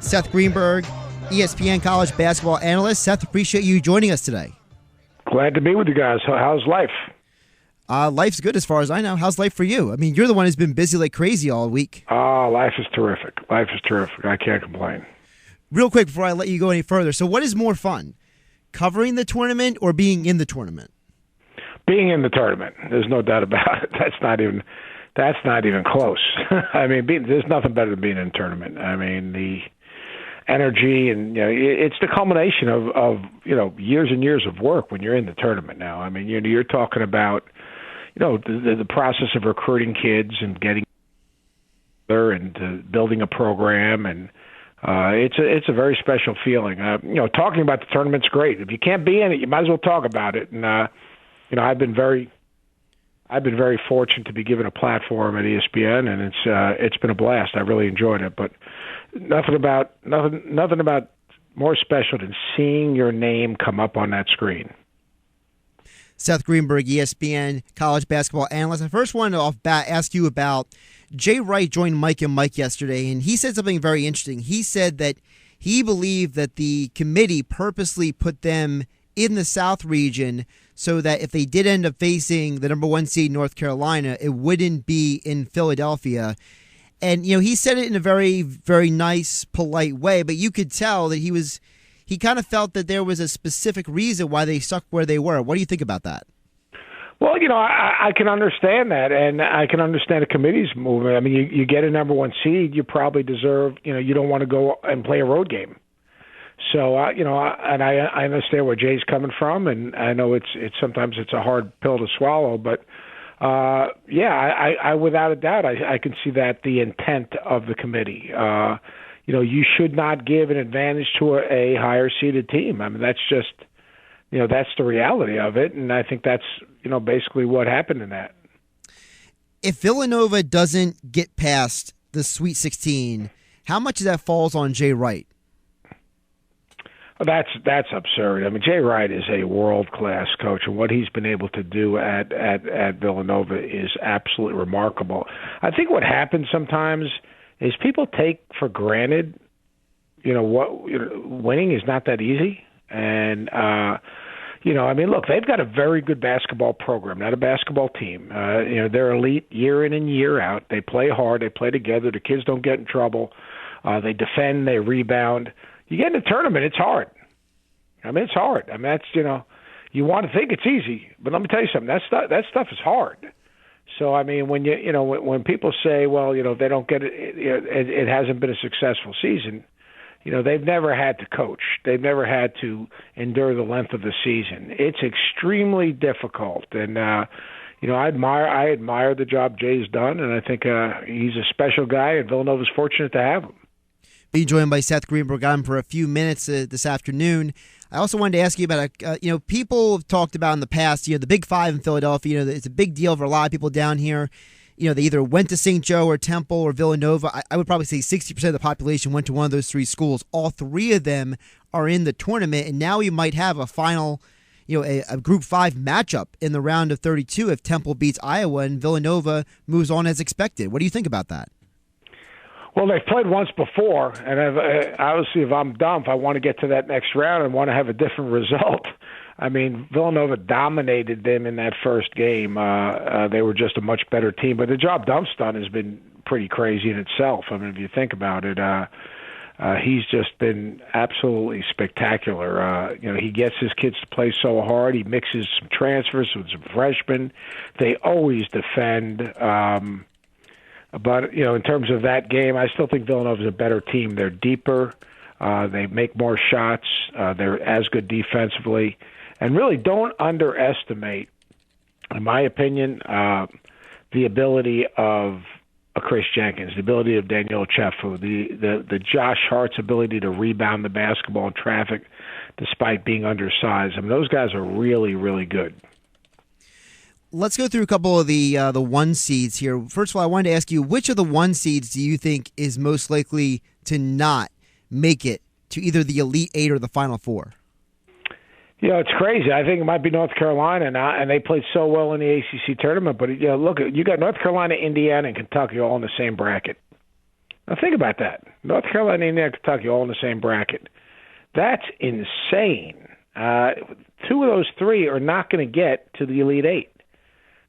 Seth Greenberg, ESPN college basketball analyst. Seth, appreciate you joining us today. Glad to be with you guys. How's life? Life's good as far as I know. How's life for you? I mean, you're the one who's been busy like crazy all week. Life is terrific. Life is terrific. I can't complain. Real quick before I let you go any further, so what is more fun, covering the tournament or being in the tournament? Being in the tournament. There's no doubt about it. That's not even close. I mean, there's nothing better than being in a tournament. I mean, the energy and it's the culmination of years and years of work when you're in the tournament. Now, I mean, you're talking about the process of recruiting kids and getting there and building a program, and it's a very special feeling. Talking about the tournament's great. If you can't be in it, you might as well talk about it. And I've been very fortunate to be given a platform at ESPN, and it's been a blast. I really enjoyed it, but nothing about more special than seeing your name come up on that screen. Seth Greenberg, ESPN college basketball analyst. I first wanted to off bat ask you about Jay Wright joined Mike and Mike yesterday, and he said something very interesting. He said that he believed that the committee purposely put them in the South region so that if they did end up facing the number 1 seed North Carolina, it wouldn't be in Philadelphia. And, he said it in a very, very nice, polite way, but you could tell that he kind of felt that there was a specific reason why they stuck where they were. What do you think about that? Well, I can understand that, and I can understand the committee's movement. I mean, you get a number 1 seed, you probably deserve, you don't want to go and play a road game. So, and I understand where Jay's coming from, and I know it's sometimes it's a hard pill to swallow, but I without a doubt, I can see that the intent of the committee. You should not give an advantage to a higher seeded team. I mean, that's just, that's the reality of it, and I think that's, basically what happened in that. If Villanova doesn't get past the Sweet 16, how much of that falls on Jay Wright? That's absurd. I mean, Jay Wright is a world-class coach, and what he's been able to do at Villanova is absolutely remarkable. I think what happens sometimes is people take for granted, winning is not that easy. And, look, they've got a very good basketball program, not a basketball team. They're elite year in and year out. They play hard. They play together. The kids don't get in trouble. They defend. They rebound. You get in a tournament, it's hard. I mean, it's hard. I mean, that's, you want to think it's easy, but let me tell you something. That stuff is hard. So, I mean, when when people say, well, they don't get it, it hasn't been a successful season, they've never had to coach. They've never had to endure the length of the season. It's extremely difficult. And, I admire the job Jay's done, and I think he's a special guy, and Villanova's fortunate to have him. Be joined by Seth Greenberg on for a few minutes this afternoon. I also wanted to ask you about, people have talked about in the past, the Big Five in Philadelphia. It's a big deal for a lot of people down here. They either went to St. Joe or Temple or Villanova. I would probably say 60% of the population went to one of those 3 schools. All 3 of them are in the tournament, and now we might have a final, a Group 5 matchup in the round of 32 if Temple beats Iowa and Villanova moves on as expected. What do you think about that? Well, they've played once before, and obviously if I'm dumb, if I want to get to that next round and want to have a different result, I mean, Villanova dominated them in that first game. They were just a much better team. But the job Dump's done has been pretty crazy in itself. I mean, if you think about it, he's just been absolutely spectacular. He gets his kids to play so hard. He mixes some transfers with some freshmen. They always defend. But, in terms of that game, I still think Villanova's a better team. They're deeper. They make more shots. They're as good defensively. And really don't underestimate, in my opinion, the ability of Chris Jenkins, the ability of Daniel Chefu, the Josh Hart's ability to rebound the basketball in traffic despite being undersized. I mean, those guys are really, really good. Let's go through a couple of the 1 seeds here. First of all, I wanted to ask you, which of the 1 seeds do you think is most likely to not make it to either the Elite 8 or the Final 4? It's crazy. I think it might be North Carolina now, and they played so well in the ACC tournament. But look, you got North Carolina, Indiana, and Kentucky all in the same bracket. Now think about that. North Carolina, Indiana, Kentucky, all in the same bracket. That's insane. Two of those three are not going to get to the Elite Eight.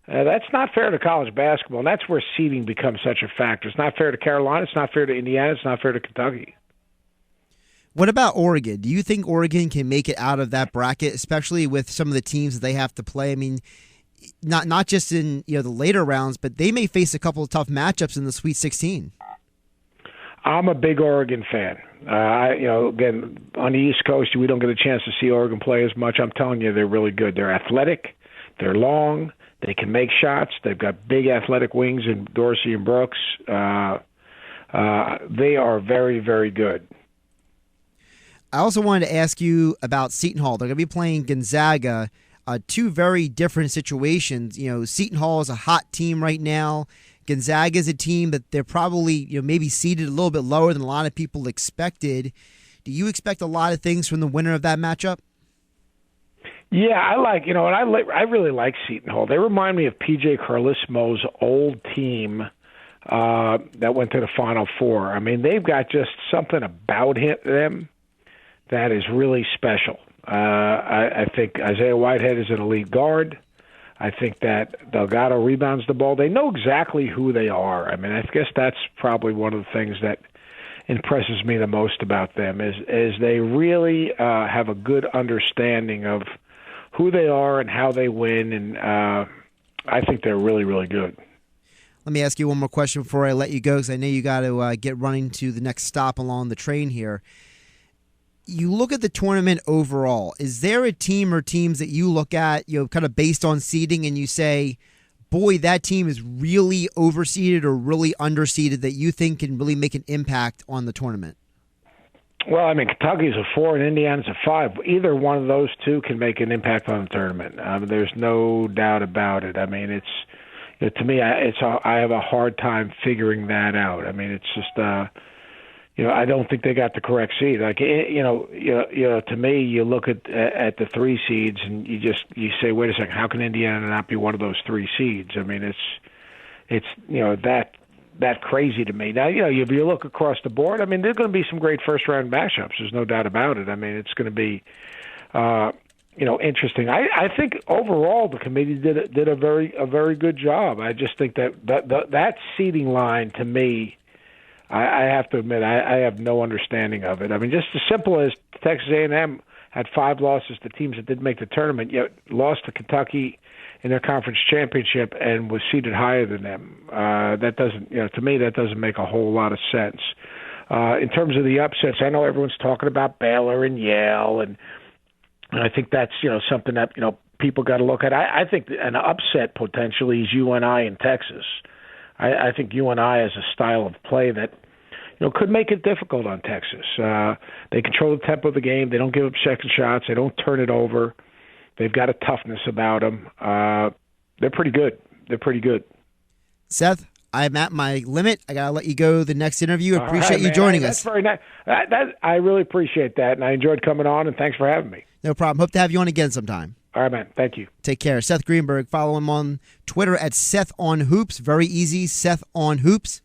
That's not fair to college basketball, and that's where seeding becomes such a factor. It's not fair to Carolina. It's not fair to Indiana. It's not fair to Kentucky. What about Oregon? Do you think Oregon can make it out of that bracket, especially with some of the teams that they have to play? I mean, not just in the later rounds, but they may face a couple of tough matchups in the Sweet 16. I'm a big Oregon fan. Again, on the East Coast, we don't get a chance to see Oregon play as much. I'm telling you, they're really good. They're athletic. They're long. They can make shots. They've got big athletic wings in Dorsey and Brooks. They are very, very good. I also wanted to ask you about Seton Hall. They're going to be playing Gonzaga, two very different situations. Seton Hall is a hot team right now. Gonzaga is a team that they're probably maybe seeded a little bit lower than a lot of people expected. Do you expect a lot of things from the winner of that matchup? Yeah, I really like Seton Hall. They remind me of P.J. Carlesimo's old team that went to the Final Four. I mean, they've got just something about them that is really special. I think Isaiah Whitehead is an elite guard. I think that Delgado rebounds the ball. They know exactly who they are. I mean, I guess that's probably one of the things that impresses me the most about them is they really have a good understanding of who they are and how they win, and I think they're really, really good. Let me ask you one more question before I let you go, because I know you got to get running to the next stop along the train here. You look at the tournament overall. Is there a team or teams that you look at, kind of based on seeding, and you say, boy, that team is really overseeded or really underseeded that you think can really make an impact on the tournament? Well, I mean, Kentucky's a 4 and Indiana's a 5. Either one of those two can make an impact on the tournament. There's no doubt about it. I mean, it's to me, I have a hard time figuring that out. I mean, it's just I don't think they got the correct seed. Like to me, you look at the 3 seeds and you say, wait a second, how can Indiana not be one of those 3 seeds? I mean, it's that crazy to me. Now, if you look across the board, I mean, there's going to be some great first-round matchups. There's no doubt about it. I mean, it's going to be, interesting. I think overall the committee did a very good job. I just think that seeding line to me, I have to admit, I have no understanding of it. I mean, just as simple as Texas A&M had 5 losses to teams that didn't make the tournament, yet lost to Kentucky in their conference championship and was seated higher than them. That doesn't, to me, that doesn't make a whole lot of sense. In terms of the upsets, I know everyone's talking about Baylor and Yale, and I think that's, something that, people got to look at. I think an upset potentially is UNI in Texas. I think UNI has a style of play that, could make it difficult on Texas. They control the tempo of the game. They don't give up second shots. They don't turn it over. They've got a toughness about them. They're pretty good. Seth, I'm at my limit. I got to let you go to the next interview. Appreciate you joining us. That's very nice. I really appreciate that, and I enjoyed coming on, and thanks for having me. No problem. Hope to have you on again sometime. All right, man. Thank you. Take care. Seth Greenberg. Follow him on Twitter at SethOnHoops. Very easy, Seth on Hoops.